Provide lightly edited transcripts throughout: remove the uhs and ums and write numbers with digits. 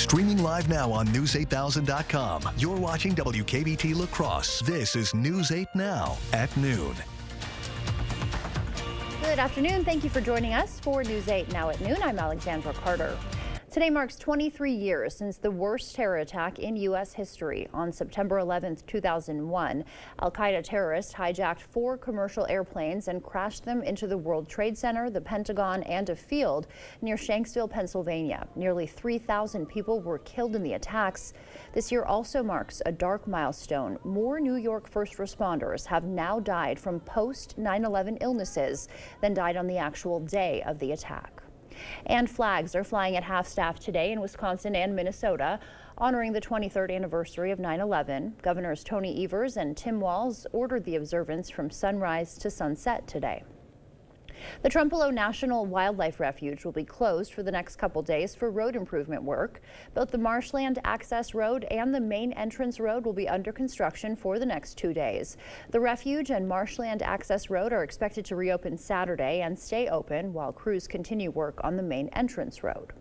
Streaming live now on News8000.com. You're watching WKBT La Crosse. This is News 8 Now at noon. Good afternoon. Thank you for joining us for News 8 Now at noon. I'm Alexandra Carter. Today marks 23 years since the worst terror attack in U.S. history. On September 11, 2001, al-Qaeda terrorists hijacked 4 commercial airplanes and crashed them into the World Trade Center, the Pentagon, and a field near Shanksville, Pennsylvania. Nearly 3,000 people were killed in the attacks. This year also marks a dark milestone. More New York first responders have now died from post-9/11 illnesses than died on the actual day of the attack. And flags are flying at half-staff today in Wisconsin and Minnesota, honoring the 23rd anniversary of 9/11. Governors Tony Evers and Tim Walz ordered the observance from sunrise to sunset today. The Trempealeau National Wildlife Refuge will be closed for the next couple days for road improvement work. Both the Marshland Access Road and the main entrance road will be under construction for the next 2 days. The refuge and Marshland Access Road are expected to reopen Saturday and stay open while crews continue work on the main entrance road.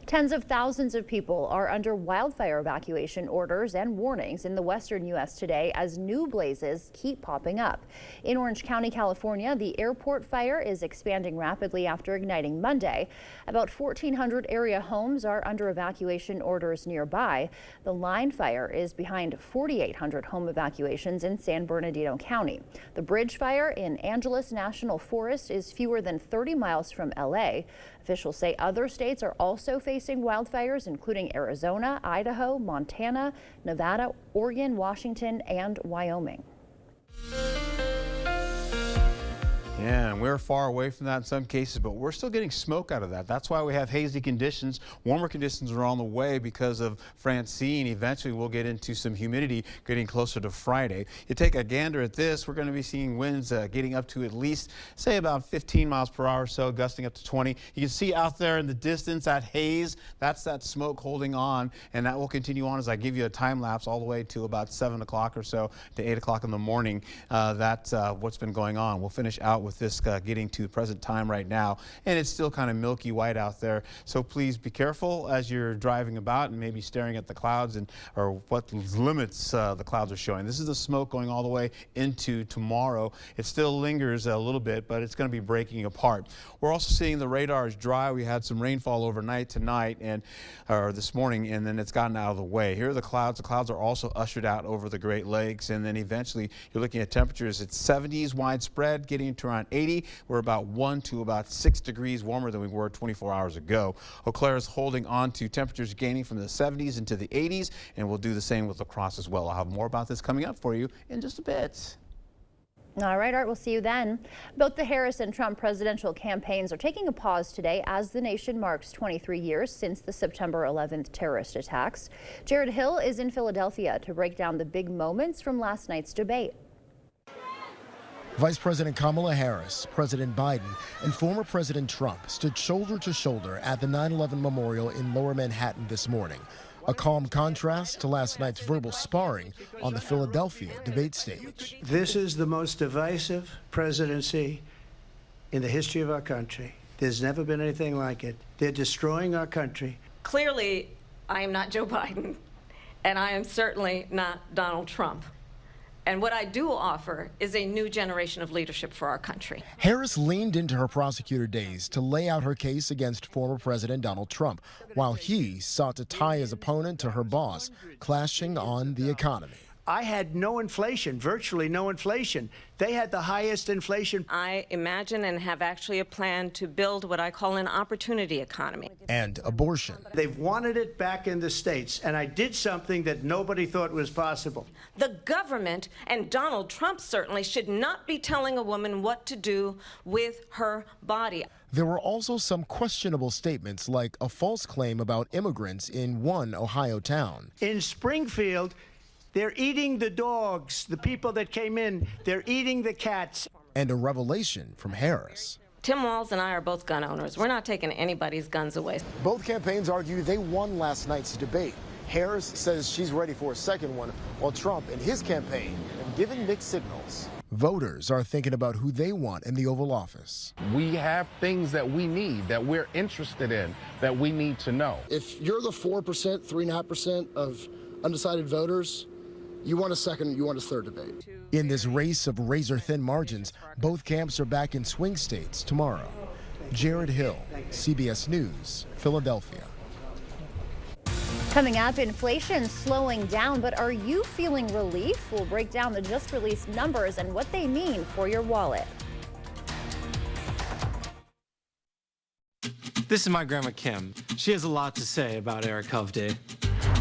Tens of thousands of people are under wildfire evacuation orders and warnings in the western U.S. today as new blazes keep popping up. In Orange County, California, the airport fire is expanding rapidly after igniting Monday. About 1,400 area homes are under evacuation orders nearby. The line fire is behind 4,800 home evacuations in San Bernardino County. The bridge fire in Angeles National Forest is fewer than 30 miles from L.A. Officials say other states are also facing wildfires, including Arizona, Idaho, Montana, Nevada, Oregon, Washington, and Wyoming. Yeah, and we're far away from that in some cases, but we're still getting smoke out of that. That's why we have hazy conditions. Warmer conditions are on the way because of Francine. Eventually, we'll get into some humidity getting closer to Friday. You take a gander at this, we're going to be seeing winds getting up to at least, say, about 15 miles per hour or so, gusting up to 20. You can see out there in the distance that haze, that's that smoke holding on, and that will continue on as I give you a time lapse all the way to about 7 o'clock or so to 8 o'clock in the morning. That's what's been going on. We'll finish out with this getting to the present time right now, and it's still kind of milky white out there, so please be careful as you're driving about and maybe staring at the clouds or what limits the clouds are showing. This is the smoke going all the way into tomorrow. It still lingers a little bit, but it's going to be breaking apart. We're also seeing the radars dry. We had some rainfall overnight tonight or this morning, and then it's gotten out of the way. Here are the clouds. The clouds are also ushered out over the Great Lakes, and then eventually you're looking at temperatures. It's 70s widespread, getting to around 80. We're about 1 to about 6 degrees warmer than we were 24 hours ago. Eau Claire is holding on to temperatures gaining from the 70s into the 80s, and we'll do the same with La Crosse as well. I'll have more about this coming up for you in just a bit. All right, Art, we'll see you then. Both the Harris and Trump presidential campaigns are taking a pause today as the nation marks 23 years since the September 11th terrorist attacks. Jared Hill is in Philadelphia to break down the big moments from last night's debate. Vice President Kamala Harris, President Biden, and former President Trump stood shoulder to shoulder at the 9/11 memorial in Lower Manhattan this morning. A calm contrast to last night's verbal sparring on the Philadelphia debate stage. This is the most divisive presidency in the history of our country. There's never been anything like it. They're destroying our country. Clearly, I am not Joe Biden, and I am certainly not Donald Trump. And what I do offer is a new generation of leadership for our country. Harris leaned into her prosecutor days to lay out her case against former President Donald Trump, while he sought to tie his opponent to her boss, clashing on the economy. I had no inflation, virtually no inflation. They had the highest inflation. I imagine and have actually a plan to build what I call an opportunity economy. And abortion. They've wanted it back in the states, and I did something that nobody thought was possible. The government, and Donald Trump certainly, should not be telling a woman what to do with her body. There were also some questionable statements, like a false claim about immigrants in one Ohio town. In Springfield, they're eating the dogs, the people that came in. They're eating the cats. And a revelation from Harris. Tim Walz and I are both gun owners. We're not taking anybody's guns away. Both campaigns argue they won last night's debate. Harris says she's ready for a second one, while Trump and his campaign have given mixed signals. Voters are thinking about who they want in the Oval Office. We have things that we need, that we're interested in, that we need to know. If you're the 4%, 3.5% of undecided voters, you want a second, you want a third debate. In this race of razor-thin margins, both camps are back in swing states tomorrow. Jared Hill, CBS News, Philadelphia. Coming up, inflation slowing down, but are you feeling relief? We'll break down the just released numbers and what they mean for your wallet. This is my grandma Kim. She has a lot to say about Eric Hovde.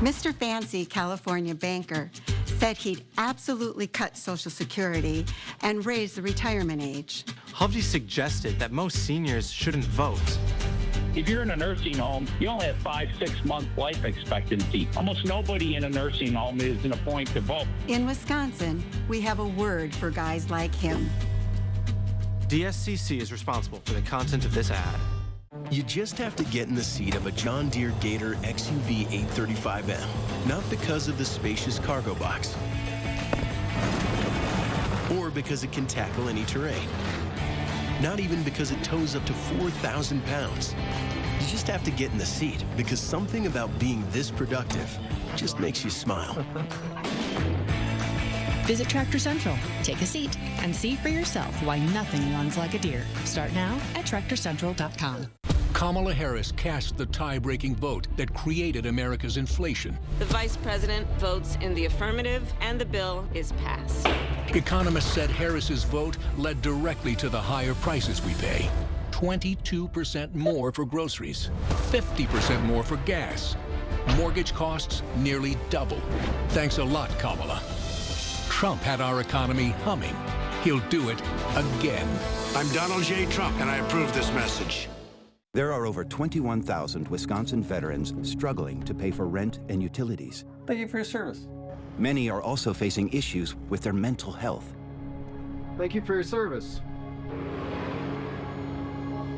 Mr. Fancy, California banker, said he'd absolutely cut Social Security and raise the retirement age. Hovde suggested that most seniors shouldn't vote. If you're in a nursing home, you only have 5-6 month life expectancy. Almost nobody in a nursing home is in a point to vote. In Wisconsin, we have a word for guys like him. DSCC is responsible for the content of this ad. You just have to get in the seat of a John Deere Gator XUV 835M, not because of the spacious cargo box, or because it can tackle any terrain, not even because it tows up to 4,000 pounds. You just have to get in the seat because something about being this productive just makes you smile. Visit Tractor Central, take a seat, and see for yourself why nothing runs like a deer. Start now at TractorCentral.com. Kamala Harris cast the tie-breaking vote that created America's inflation. The vice president votes in the affirmative, and the bill is passed. Economists said Harris's vote led directly to the higher prices we pay. 22% more for groceries, 50% more for gas. Mortgage costs nearly double. Thanks a lot, Kamala. Trump had our economy humming. He'll do it again. I'm Donald J. Trump, and I approve this message. There are over 21,000 Wisconsin veterans struggling to pay for rent and utilities. Thank you for your service. Many are also facing issues with their mental health. Thank you for your service.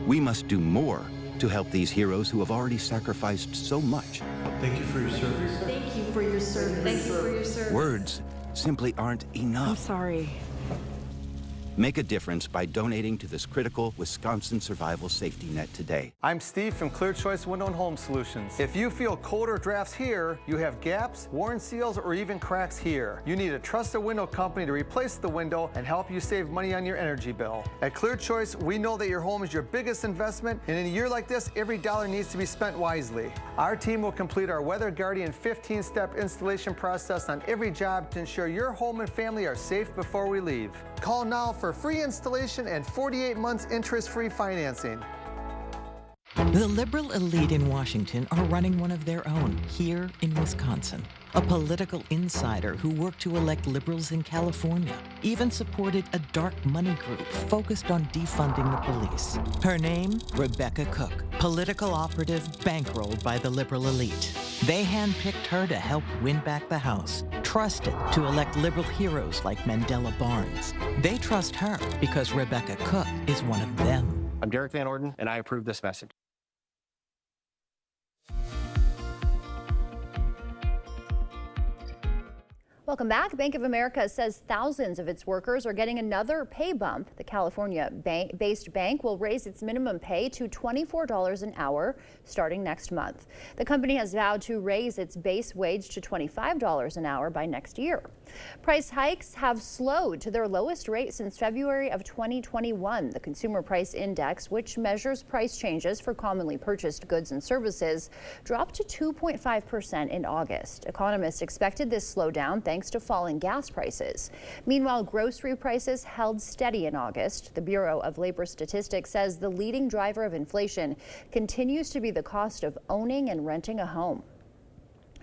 We must do more to help these heroes who have already sacrificed so much. Thank you for your service. Thank you for your service. Thank you for your service. Words simply aren't enough. I'm sorry. Make a difference by donating to this critical Wisconsin survival safety net today. I'm Steve from Clear Choice Window and Home Solutions. If you feel colder drafts here, you have gaps, worn seals, or even cracks here, you need a trusted window company to replace the window and help you save money on your energy bill. At Clear Choice, we know that your home is your biggest investment, and in a year like this, every dollar needs to be spent wisely. Our team will complete our Weather Guardian 15-step installation process on every job to ensure your home and family are safe before we leave. Call now for free installation and 48 months interest-free financing. The liberal elite in Washington are running one of their own here in Wisconsin. A political insider who worked to elect liberals in California, even supported a dark money group focused on defunding the police. Her name, Rebecca Cook, political operative bankrolled by the liberal elite. They handpicked her to help win back the House, trusted to elect liberal heroes like Mandela Barnes. They trust her because Rebecca Cook is one of them. I'm Derek Van Orden, and I approve this message. Welcome back. Bank of America says thousands of its workers are getting another pay bump. The California-based bank will raise its minimum pay to $24 an hour starting next month. The company has vowed to raise its base wage to $25 an hour by next year. Price hikes have slowed to their lowest rate since February of 2021. The Consumer Price Index, which measures price changes for commonly purchased goods and services, dropped to 2.5% in August. Economists expected this slowdown thanks to falling gas prices. Meanwhile, grocery prices held steady in August. The Bureau of Labor Statistics says the leading driver of inflation continues to be the cost of owning and renting a home.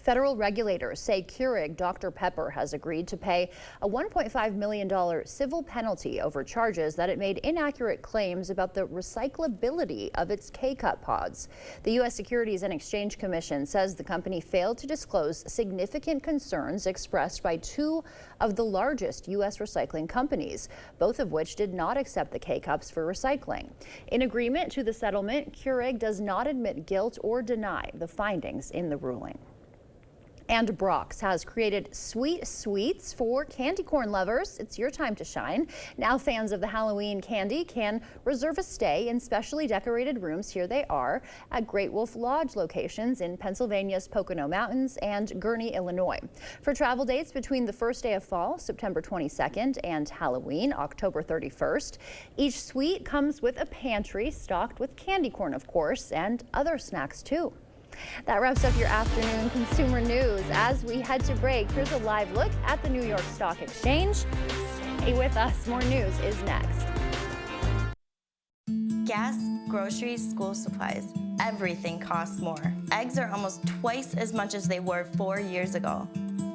Federal regulators say Keurig Dr. Pepper has agreed to pay a $1.5 million civil penalty over charges that it made inaccurate claims about the recyclability of its K-Cup pods. The U.S. Securities and Exchange Commission says the company failed to disclose significant concerns expressed by two of the largest U.S. recycling companies, both of which did not accept the K-Cups for recycling. In agreement to the settlement, Keurig does not admit guilt or deny the findings in the ruling. And Brock's has created sweet sweets for candy corn lovers. It's your time to shine. Now fans of the Halloween candy can reserve a stay in specially decorated rooms. Here they are at Great Wolf Lodge locations in Pennsylvania's Pocono Mountains and Gurnee, Illinois. For travel dates between the first day of fall, September 22nd, and Halloween, October 31st, each suite comes with a pantry stocked with candy corn, of course, and other snacks too. That wraps up your afternoon consumer news. As we head to break, here's a live look at the New York Stock Exchange. Stay with us. More news is next. Gas, groceries, school supplies, everything costs more. Eggs are almost twice as much as they were 4 years ago.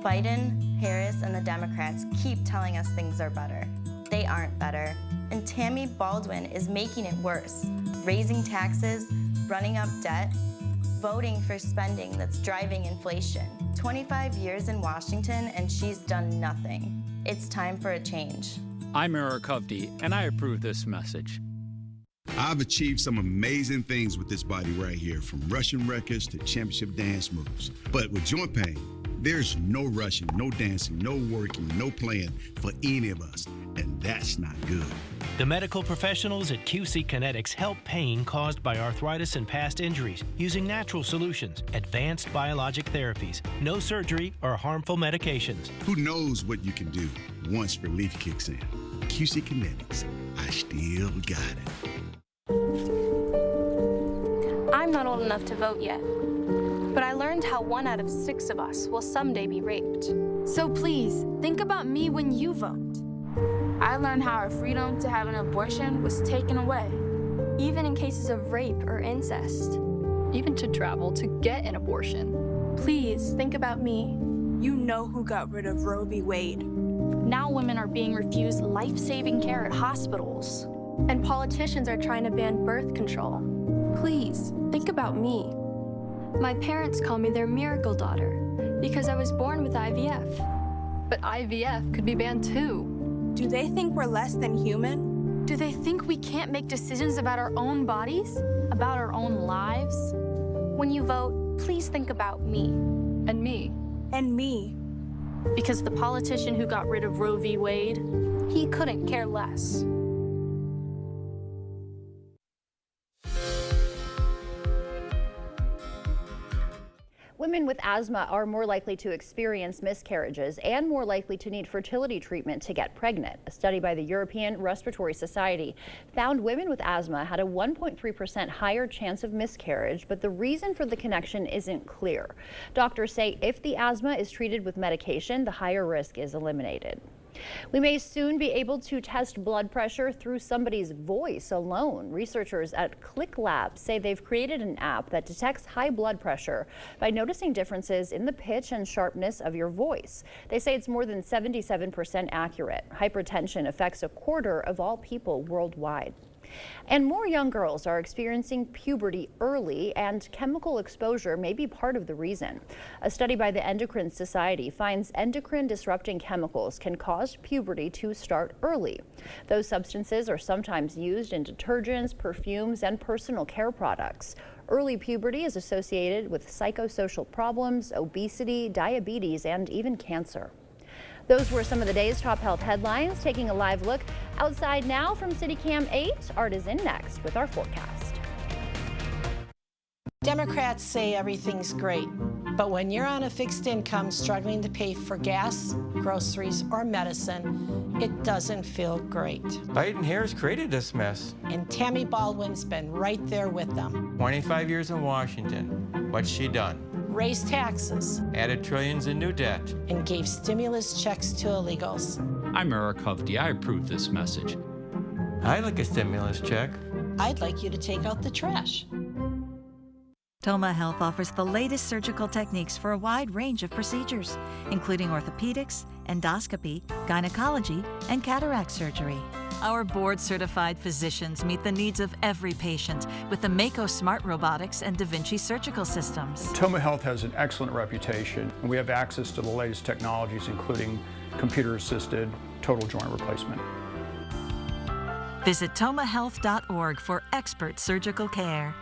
Biden, Harris, and the Democrats keep telling us things are better. They aren't better. And Tammy Baldwin is making it worse, raising taxes, running up debt, voting for spending that's driving inflation. 25 years in Washington and she's done nothing. It's time for a change. I'm Eric Hovde, and I approve this message. I've achieved some amazing things with this body right here, from Russian records to championship dance moves. But with joint pain, there's no rushing, no dancing, no working, no playing for any of us, and that's not good. The medical professionals at QC Kinetics help pain caused by arthritis and past injuries using natural solutions, advanced biologic therapies, no surgery or harmful medications. Who knows what you can do once relief kicks in? QC Kinetics, I still got it. I'm not old enough to vote yet, but I learned how 1 out of 6 of us will someday be raped. So please, think about me when you vote. I learned how our freedom to have an abortion was taken away. Even in cases of rape or incest. Even to travel to get an abortion. Please, think about me. You know who got rid of Roe v. Wade. Now women are being refused life-saving care at hospitals. And politicians are trying to ban birth control. Please, think about me. My parents call me their miracle daughter because I was born with IVF. But IVF could be banned too. Do they think we're less than human? Do they think we can't make decisions about our own bodies? About our own lives? When you vote, please think about me. And me. And me. Because the politician who got rid of Roe v. Wade, he couldn't care less. Women with asthma are more likely to experience miscarriages and more likely to need fertility treatment to get pregnant. A study by the European Respiratory Society found women with asthma had a 1.3% higher chance of miscarriage, but the reason for the connection isn't clear. Doctors say if the asthma is treated with medication, the higher risk is eliminated. We may soon be able to test blood pressure through somebody's voice alone. Researchers at Click Lab say they've created an app that detects high blood pressure by noticing differences in the pitch and sharpness of your voice. They say it's more than 77% accurate. Hypertension affects 1/4 of all people worldwide. And more young girls are experiencing puberty early, and chemical exposure may be part of the reason. A study by the Endocrine Society finds endocrine disrupting chemicals can cause puberty to start early. Those substances are sometimes used in detergents, perfumes, and personal care products. Early puberty is associated with psychosocial problems, obesity, diabetes, and even cancer. Those were some of the day's top health headlines. Taking a live look outside now from CityCam 8, Art is in next with our forecast. Democrats say everything's great, but when you're on a fixed income struggling to pay for gas, groceries, or medicine, it doesn't feel great. Biden-Harris created this mess. And Tammy Baldwin's been right there with them. 25 years in Washington. What's she done? Raised taxes. Added trillions in new debt. And gave stimulus checks to illegals. I'm Eric Hovde. I approve this message. I'd like a stimulus check. I'd like you to take out the trash. Toma Health offers the latest surgical techniques for a wide range of procedures, including orthopedics, endoscopy, gynecology, and cataract surgery. Our board-certified physicians meet the needs of every patient with the Mako Smart Robotics and Da Vinci surgical systems. Toma Health has an excellent reputation, and we have access to the latest technologies, including computer-assisted total joint replacement. Visit tomahealth.org for expert surgical care.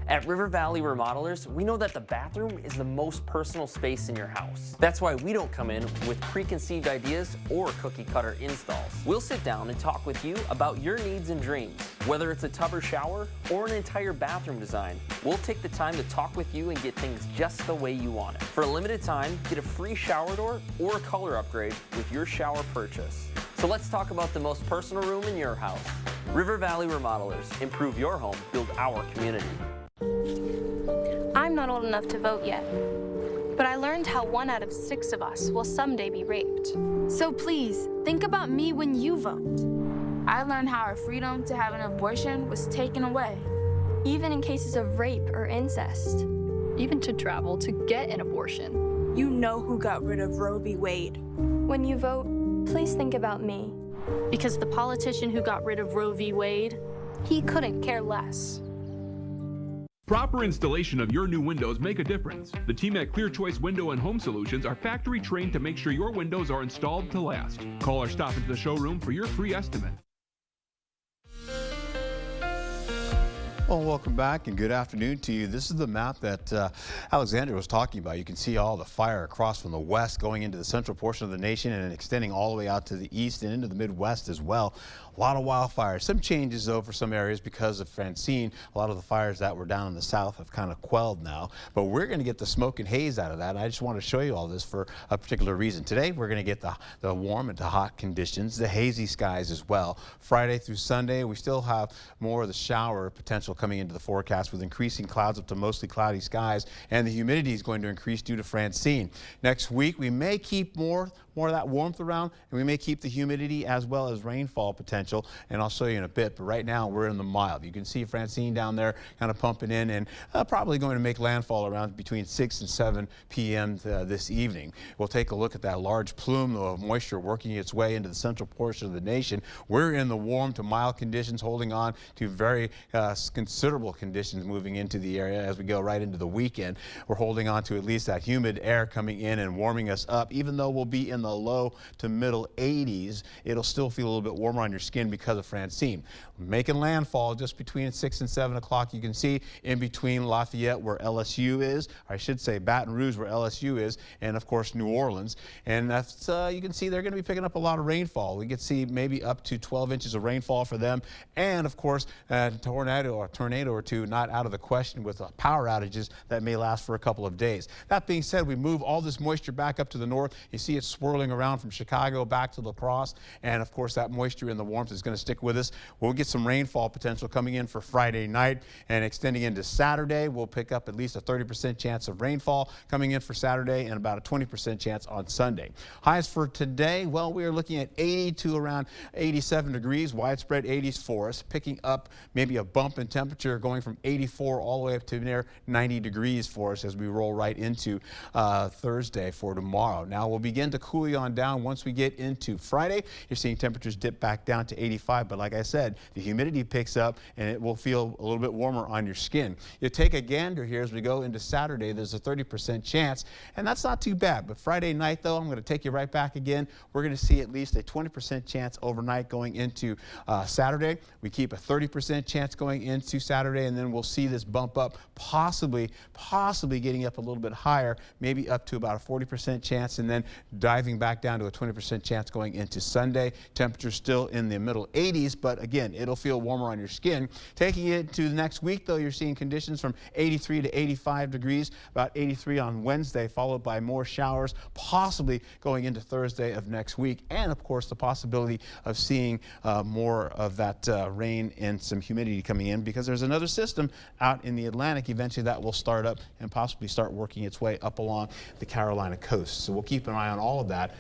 At River Valley Remodelers, we know that the bathroom is the most personal space in your house. That's why we don't come in with preconceived ideas or cookie-cutter installs. We'll sit down and talk with you about your needs and dreams. Whether it's a tub or shower or an entire bathroom design, we'll take the time to talk with you and get things just the way you want it. For a limited time, get a free shower door or a color upgrade with your shower purchase. So let's talk about the most personal room in your house. River Valley Remodelers. Improve your home, build our community. I'm not old enough to vote yet, but I learned how 1 out of 6 of us will someday be raped. So please, think about me when you vote. I learned how our freedom to have an abortion was taken away. Even in cases of rape or incest. Even to travel to get an abortion. You know who got rid of Roe v. Wade. When you vote, please think about me. Because the politician who got rid of Roe v. Wade, he couldn't care less. Proper installation of your new windows make a difference. The team at Clear Choice Window and Home Solutions are factory trained to make sure your windows are installed to last. Call or stop into the showroom for your free estimate. Well, welcome back and good afternoon to you. This is the map that Alexandra was talking about. You can see all the fire across from the west going into the central portion of the nation and extending all the way out to the east and into the Midwest as well. A lot of wildfires. Some changes, though, for some areas because of Francine. A lot of the fires that were down in the south have kind of quelled now. But we're going to get the smoke and haze out of that. And I just want to show you all this for a particular reason. Today, we're going to get the warm and hot conditions, the hazy skies as well. Friday through Sunday, we still have more of the shower potential coming into the forecast with increasing clouds up to mostly cloudy skies. And the humidity is going to increase due to Francine. Next week, we may keep more of that warmth around, and we may keep the humidity as well as rainfall potential, and I'll show you in a bit. But right now we're in the mild. You can see Francine down there kind of pumping in and probably going to make landfall around between 6 and 7 p.m. This evening. We'll take a look at that large plume of moisture working its way into the central portion of the nation. We're in the warm to mild conditions, holding on to very considerable conditions moving into the area as we go right into the weekend. We're holding on to at least that humid air coming in and warming us up. Even though we'll be in the low to middle 80s, it'll still feel a little bit warmer on your skin because of Francine. Making landfall just between 6 and 7 o'clock. You can see in between Lafayette, where LSU is, or I should say Baton Rouge, where LSU is, and of course New Orleans. And that's you can see they're going to be picking up a lot of rainfall. We could see maybe up to 12 inches of rainfall for them, and of course a tornado or two not out of the question with power outages that may last for a couple of days. That being said, we move all this moisture back up to the north. You see it swirling around from Chicago back to La Crosse, and of course that moisture and the warmth is going to stick with us. We'll get some rainfall potential coming in for Friday night and extending into Saturday. We'll pick up at least a 30% chance of rainfall coming in for Saturday and about a 20% chance on Sunday. Highs for today, well, we are looking at 80 to around 87 degrees, widespread 80s for us, picking up maybe a bump in temperature going from 84 all the way up to near 90 degrees for us as we roll right into Thursday for tomorrow. Now we'll begin to cool on down once we get into Friday. You're seeing temperatures dip back down to 85, but like I said, the humidity picks up and it will feel a little bit warmer on your skin. You take a gander here as we go into Saturday. There's a 30% chance, and that's not too bad. But Friday night, though, I'm going to take you right back again. We're going to see at least a 20% chance overnight going into Saturday. We keep a 30% chance going into Saturday, and then we'll see this bump up, possibly getting up a little bit higher, maybe up to about a 40% chance, and then diving back down to a 20% chance going into Sunday. Temperatures still in the middle 80s, but again, it'll feel warmer on your skin. Taking it to the next week, though, you're seeing conditions from 83 to 85 degrees, about 83 on Wednesday, followed by more showers, possibly going into Thursday of next week, and of course the possibility of seeing more of that rain and some humidity coming in, because there's another system out in the Atlantic eventually that will start up and possibly start working its way up along the Carolina coast. So we'll keep an eye on all of that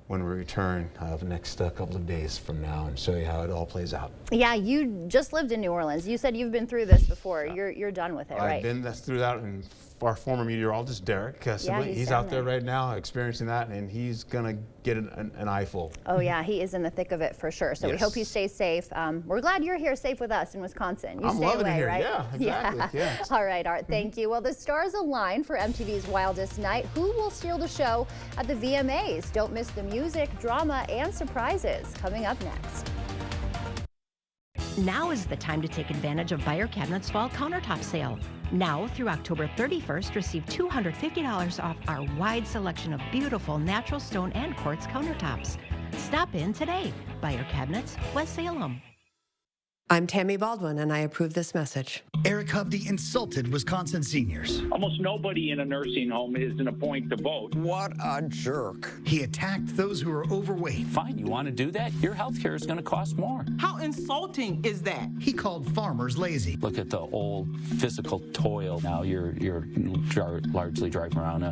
when we return the next couple of days from now and show you how it all plays out. Yeah, you just lived in New Orleans. You said you've been through this before. You're done with it, right? I've been through that, and our former meteorologist, Derek Sibley, he's out there right now experiencing that, and he's going to get an eyeful. Oh, yeah, he is in the thick of it for sure. So yes. We hope he stays safe. We're glad you're here safe with us in Wisconsin. You stay away, here. Right? Yeah, exactly. Yeah. All right, Art, thank you. Well, the stars align for MTV's Wildest Night. Who will steal the show at the VMAs? Don't miss the music, drama, and surprises coming up next. Now is the time to take advantage of Buyer Cabinet's fall countertop sale. Now through October 31st, receive $250 off our wide selection of beautiful natural stone and quartz countertops. Stop in today. Buyer Cabinets, West Salem. I'm Tammy Baldwin, and I approve this message. Eric Hovde insulted Wisconsin seniors. Almost nobody in a nursing home is in a point to vote. What a jerk. He attacked those who are overweight. Fine, you want to do that? Your health care is going to cost more. How insulting is that? He called farmers lazy. Look at the old physical toil. Now you're largely driving around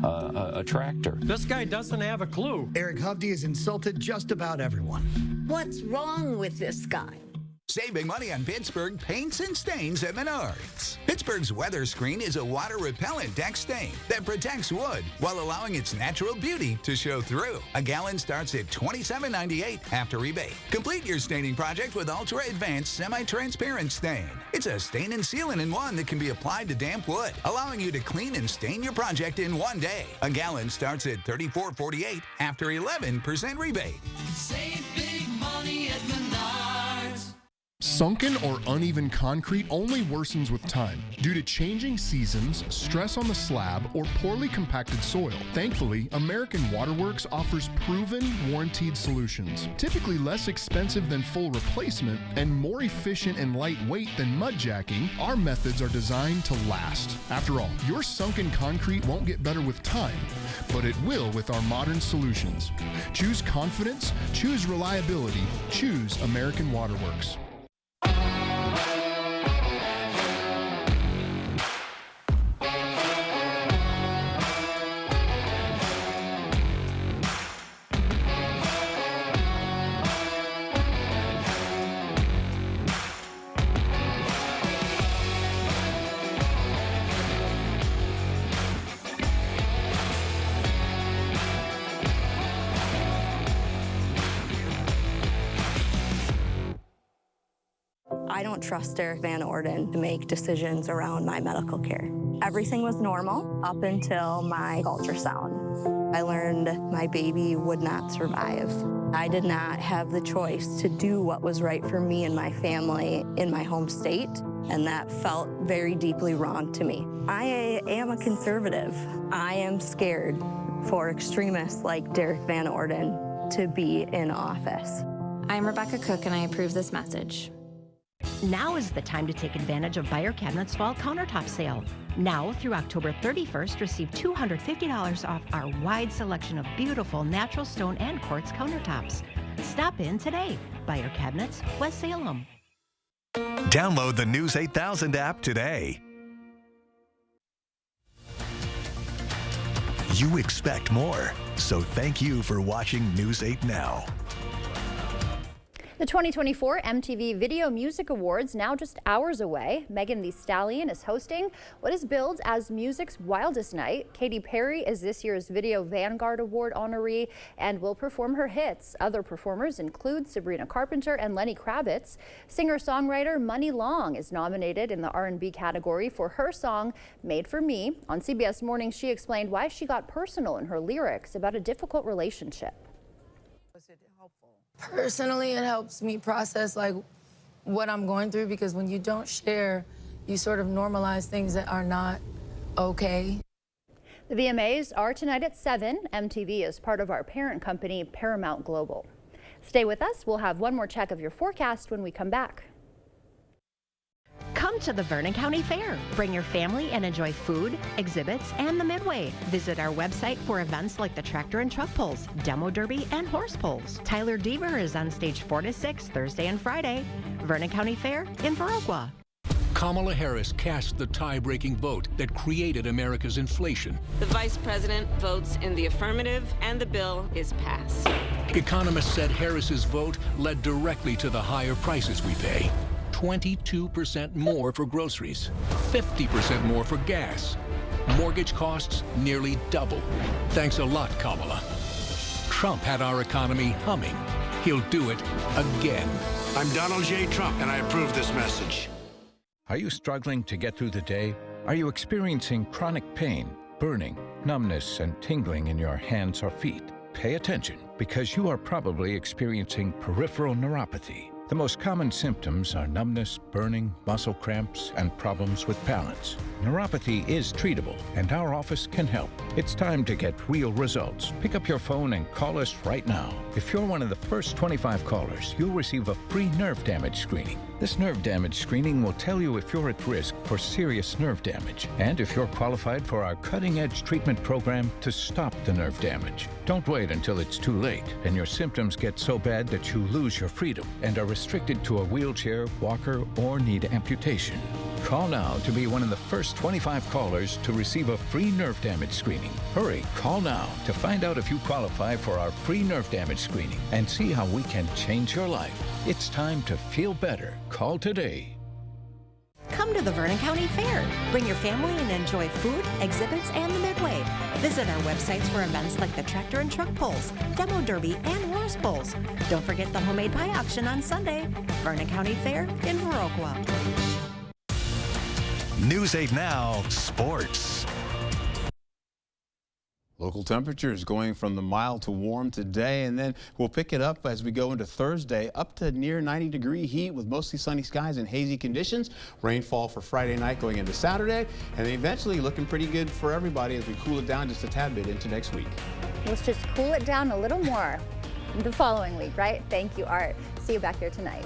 a tractor. This guy doesn't have a clue. Eric Hovde has insulted just about everyone. What's wrong with this guy? Saving money on Pittsburgh paints and stains at Menards. Pittsburgh's Weather Screen is a water-repellent deck stain that protects wood while allowing its natural beauty to show through. A gallon starts at $27.98 after rebate. Complete your staining project with ultra-advanced semi-transparent stain. It's a stain and sealant in one that can be applied to damp wood, allowing you to clean and stain your project in one day. A gallon starts at $34.48 after 11% rebate. Save big money at Menards. Sunken or uneven concrete only worsens with time due to changing seasons, stress on the slab, or poorly compacted soil. Thankfully, American Waterworks offers proven, warranted solutions. Typically less expensive than full replacement and more efficient and lightweight than mud jacking, our methods are designed to last. After all, your sunken concrete won't get better with time, but it will with our modern solutions. Choose confidence, choose reliability, choose American Waterworks. I don't trust Derek Van Orden to make decisions around my medical care. Everything was normal up until my ultrasound. I learned my baby would not survive. I did not have the choice to do what was right for me and my family in my home state, and that felt very deeply wrong to me. I am a conservative. I am scared for extremists like Derek Van Orden to be in office. I'm Rebecca Cook, and I approve this message. Now is the time to take advantage of Buyer Cabinet's fall countertop sale. Now through October 31st, receive $250 off our wide selection of beautiful natural stone and quartz countertops. Stop in today. Buyer Cabinets, West Salem. Download the News 8000 app today. You expect more, so thank you for watching News 8 Now. The 2024 MTV Video Music Awards now just hours away. Megan Thee Stallion is hosting what is billed as music's wildest night. Katy Perry is this year's Video Vanguard Award honoree and will perform her hits. Other performers include Sabrina Carpenter and Lenny Kravitz. Singer-songwriter Money Long is nominated in the R&B category for her song Made for Me. On CBS Mornings, she explained why she got personal in her lyrics about a difficult relationship. Personally, it helps me process like what I'm going through, because when you don't share, you sort of normalize things that are not okay. The VMAs are tonight at 7. MTV is part of our parent company, Paramount Global. Stay with us. We'll have one more check of your forecast when we come back. Come to the Vernon County Fair. Bring your family and enjoy food, exhibits, and the Midway. Visit our website for events like the tractor and truck pulls, demo derby, and horse pulls. Tyler Deaver is on stage 4 to 6 Thursday and Friday. Vernon County Fair in Viroqua. Kamala Harris cast the tie-breaking vote that created America's inflation. The vice president votes in the affirmative, and the bill is passed. Economists said Harris's vote led directly to the higher prices we pay. 22% more for groceries, 50% more for gas. Mortgage costs nearly double. Thanks a lot, Kamala. Trump had our economy humming. He'll do it again. I'm Donald J. Trump, and I approve this message. Are you struggling to get through the day? Are you experiencing chronic pain, burning, numbness, and tingling in your hands or feet? Pay attention, because you are probably experiencing peripheral neuropathy. The most common symptoms are numbness, burning, muscle cramps, and problems with balance. Neuropathy is treatable, and our office can help. It's time to get real results. Pick up your phone and call us right now. If you're one of the first 25 callers, you'll receive a free nerve damage screening. This nerve damage screening will tell you if you're at risk for serious nerve damage and if you're qualified for our cutting-edge treatment program to stop the nerve damage. Don't wait until it's too late and your symptoms get so bad that you lose your freedom and are restricted to a wheelchair, walker, or need amputation. Call now to be one of the first 25 callers to receive a free nerve damage screening. Hurry, call now to find out if you qualify for our free nerve damage screening and see how we can change your life. It's time to feel better. Call today. Come to the Vernon County Fair. Bring your family and enjoy food, exhibits, and the Midway. Visit our websites for events like the tractor and truck pulls, demo derby, and horse pulls. Don't forget the homemade pie auction on Sunday. Vernon County Fair in Viroqua. News 8 Now, Sports. Local temperatures going from the mild to warm today, and then we'll pick it up as we go into Thursday, up to near 90-degree heat with mostly sunny skies and hazy conditions. Rainfall for Friday night going into Saturday, and then eventually looking pretty good for everybody as we cool it down just a tad bit into next week. Let's just cool it down a little more the following week, right? Thank you, Art. See you back here tonight.